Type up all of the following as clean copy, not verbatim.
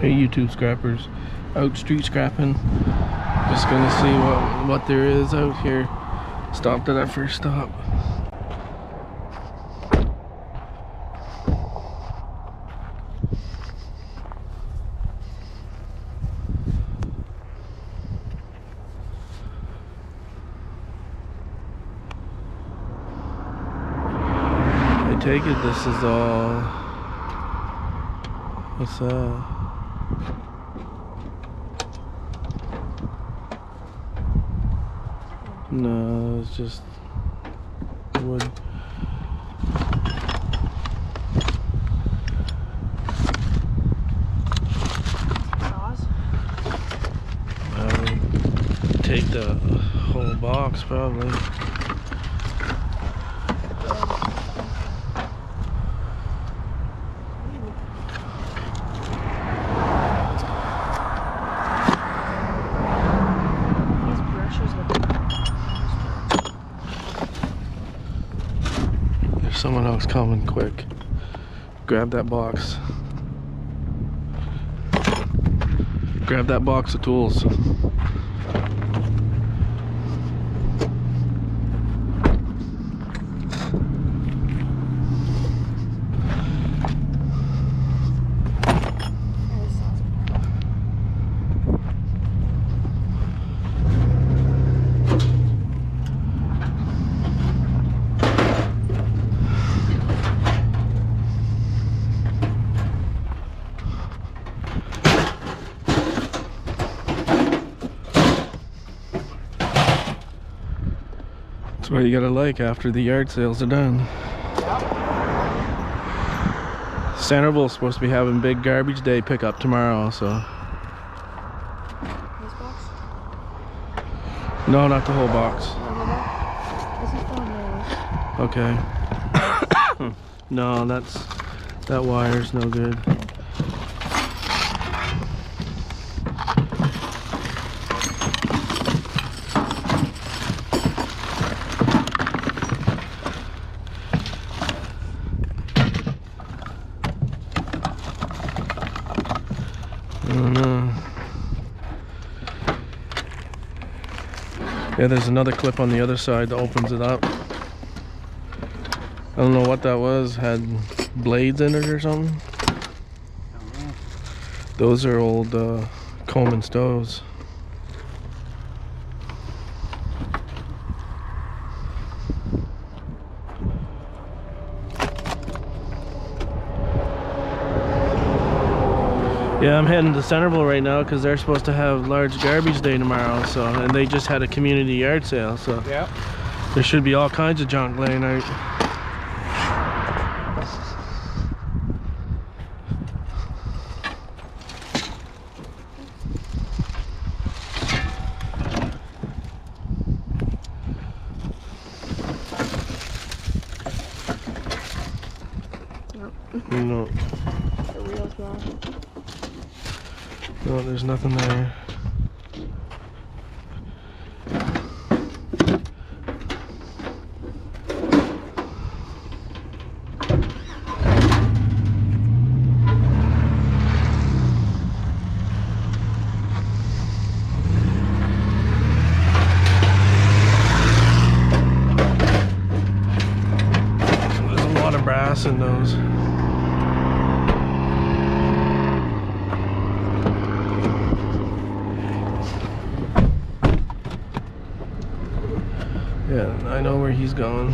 Hey YouTube scrappers, out street scrapping. Just gonna see what there is out here. Stopped at our first stop. I take it this is all. What's that? No, it's just wood. I would take the whole box probably. There's someone else coming quick. Grab that box. Grab that box of tools. That's what you gotta like after the yard sales are done. Centerville's supposed to be having big garbage day pickup tomorrow, so. This box? No, not the whole box. This is for Okay. No, that wire's no good. I don't know. Yeah, there's another clip on the other side that opens it up. I don't know what that was. Had blades in it or something. Those are old Coleman stoves. Yeah, I'm heading to Centerville right now because they're supposed to have large garbage day tomorrow. So, and they just had a community yard sale. So, yeah, there should be all kinds of junk laying out. No. the wheel's gone. No, there's nothing there. There's a lot of brass in those. Yeah, I know where he's going.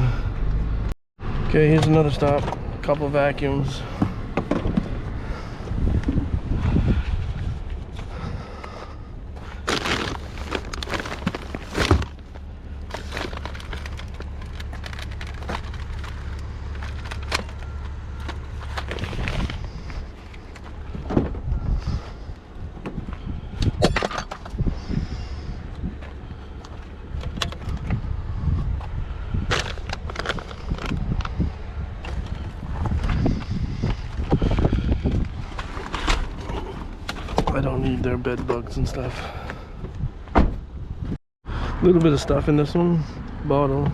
Okay, here's another stop. A couple vacuums. I don't need their bed bugs and stuff. A little bit of stuff in this one. Bottle.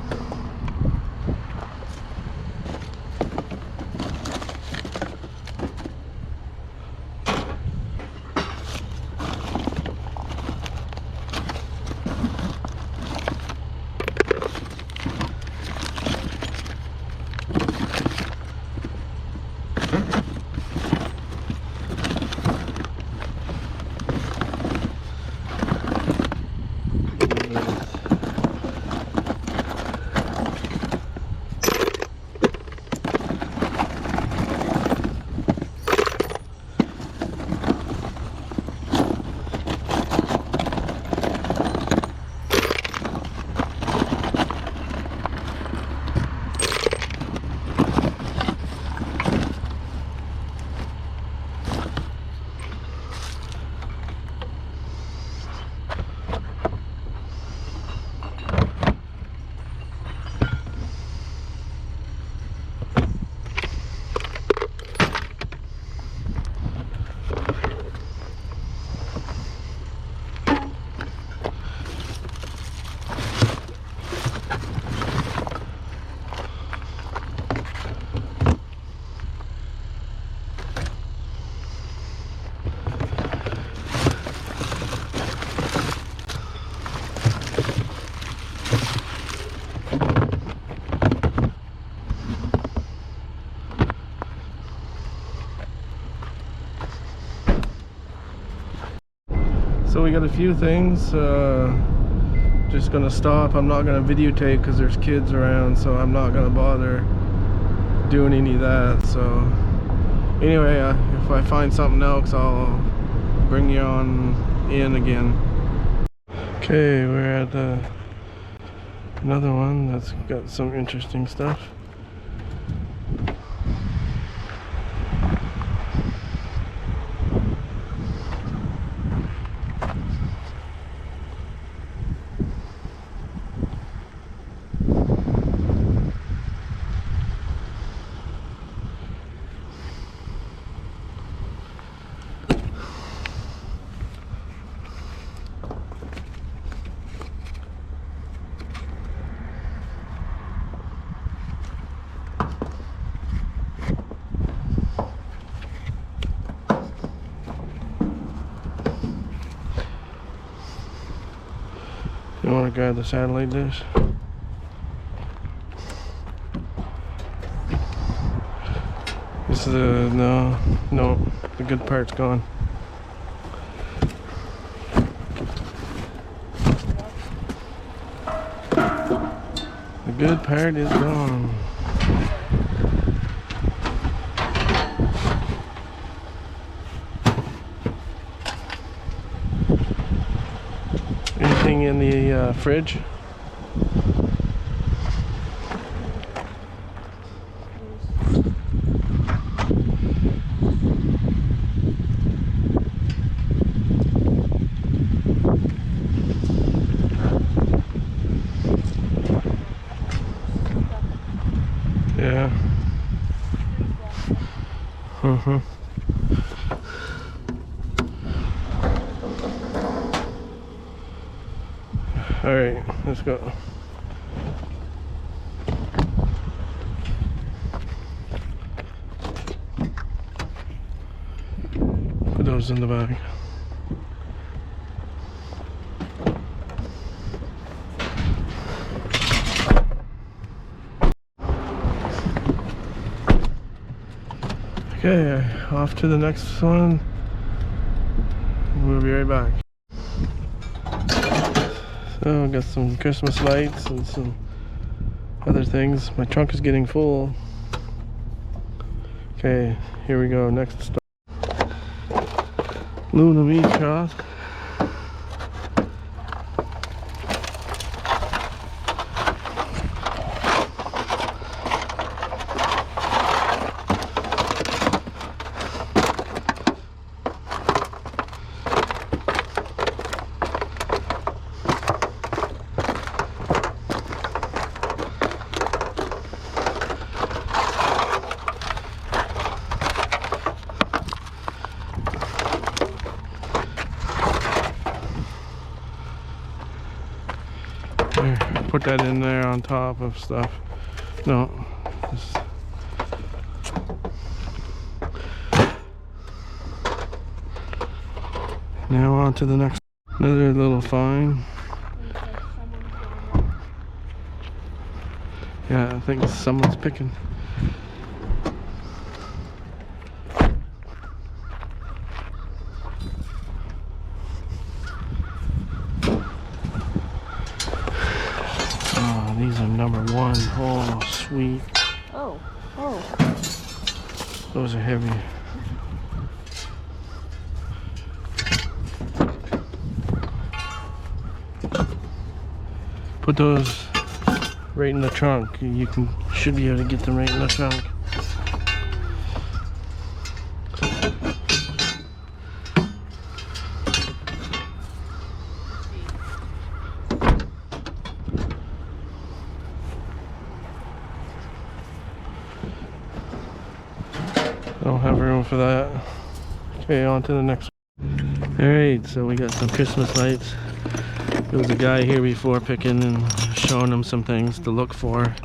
So we got a few things. Just gonna stop. I'm not gonna videotape because there's kids around, so I'm not gonna bother doing any of that. So anyway, if I find something else, I'll bring you on in again. Okay, we're at another one that's got some interesting stuff. You want to grab the satellite dish? This is no, the good part's gone. The good part is gone. Anything in the fridge? Yeah. All right, let's go. Put those in the bag. Okay, off to the next one. We'll be right back. So, got some Christmas lights and some other things. My trunk is getting full. Okay, here we go. Next stop. Luna Beach Cross. Put that in there on top of stuff. No. Now on to the next. Another little find. Yeah, I think someone's picking. These are number one. Oh, sweet. Oh. Those are heavy. Put those right in the trunk. You should be able to get them right in the trunk. I don't have room for that. Okay, on to the next one. Alright, so we got some Christmas lights. There was a guy here before picking and showing him some things to look for.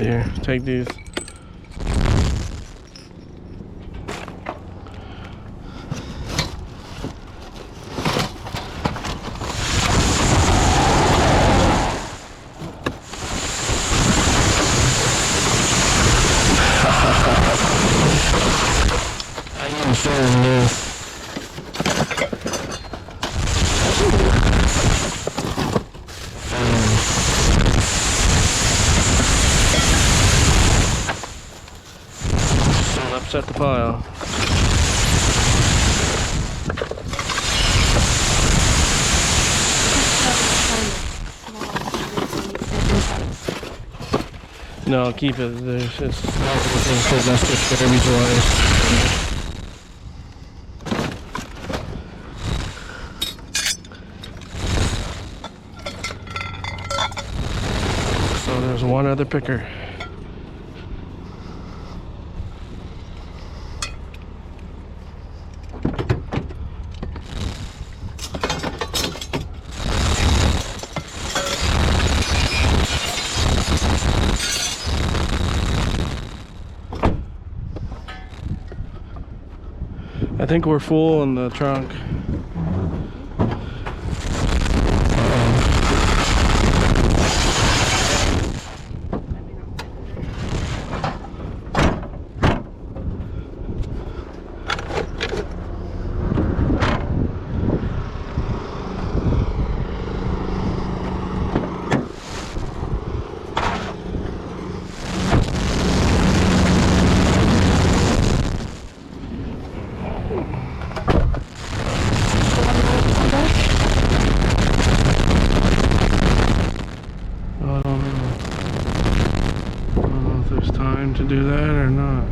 Here, take these. I am feeling this. Don't upset the pile. No, keep it. There's just multiple things because that's just garbage wise. So there's one other picker. I think we're full in the trunk. To do that or not.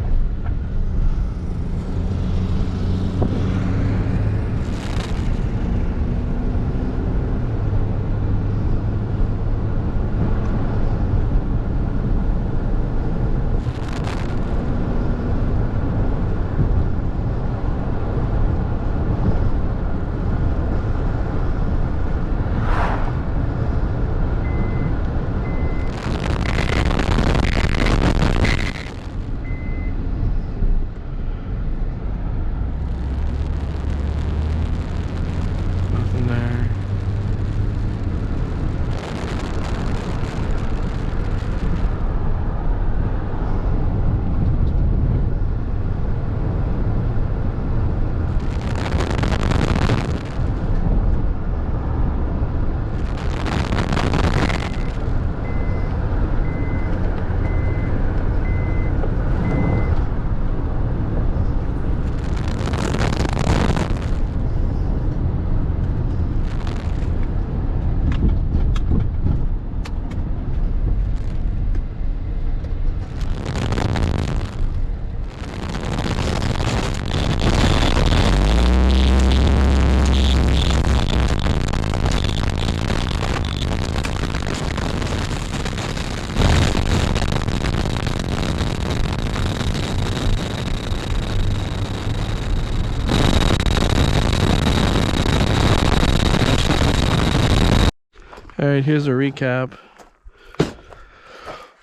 Alright, here's a recap.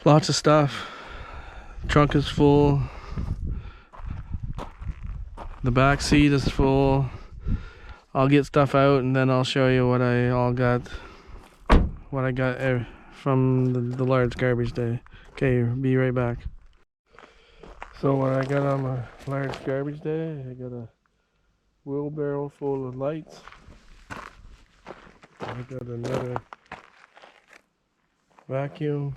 Lots of stuff. Trunk is full. The back seat is full. I'll get stuff out and then I'll show you what I got from the large garbage day. Okay, be right back. So what I got on my large garbage day, I got a wheelbarrow full of lights. I got another vacuum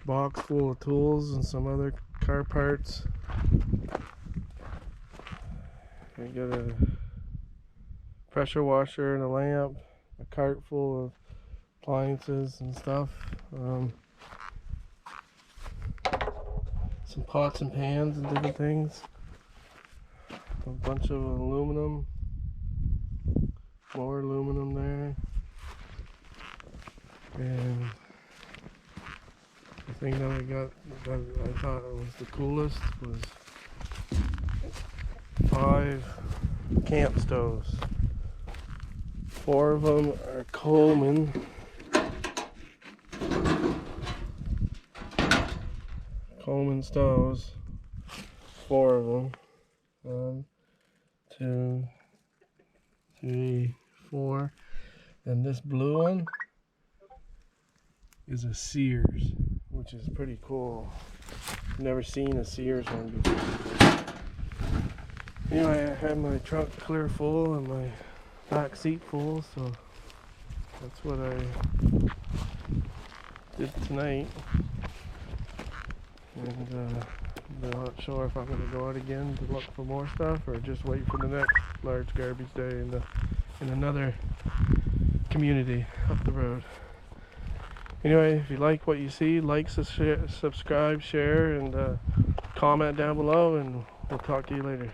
box full of tools and some other car parts. I got a pressure washer and a lamp, a cart full of appliances and stuff, some pots and pans and different things, a bunch of aluminum, more aluminum there. And the thing that I got that I thought was the coolest was 5 camp stoves. 4 of them are Coleman. Coleman stoves. 4 of them. 1, 2, 3, 4. And this blue one is a Sears, which is pretty cool. Never seen a Sears one before. Anyway, I had my trunk clear full and my back seat full, so that's what I did tonight. And I'm not sure if I'm going to go out again to look for more stuff or just wait for the next large garbage day in another community up the road. Anyway, if you like what you see, like, subscribe, share, and comment down below, and we'll talk to you later.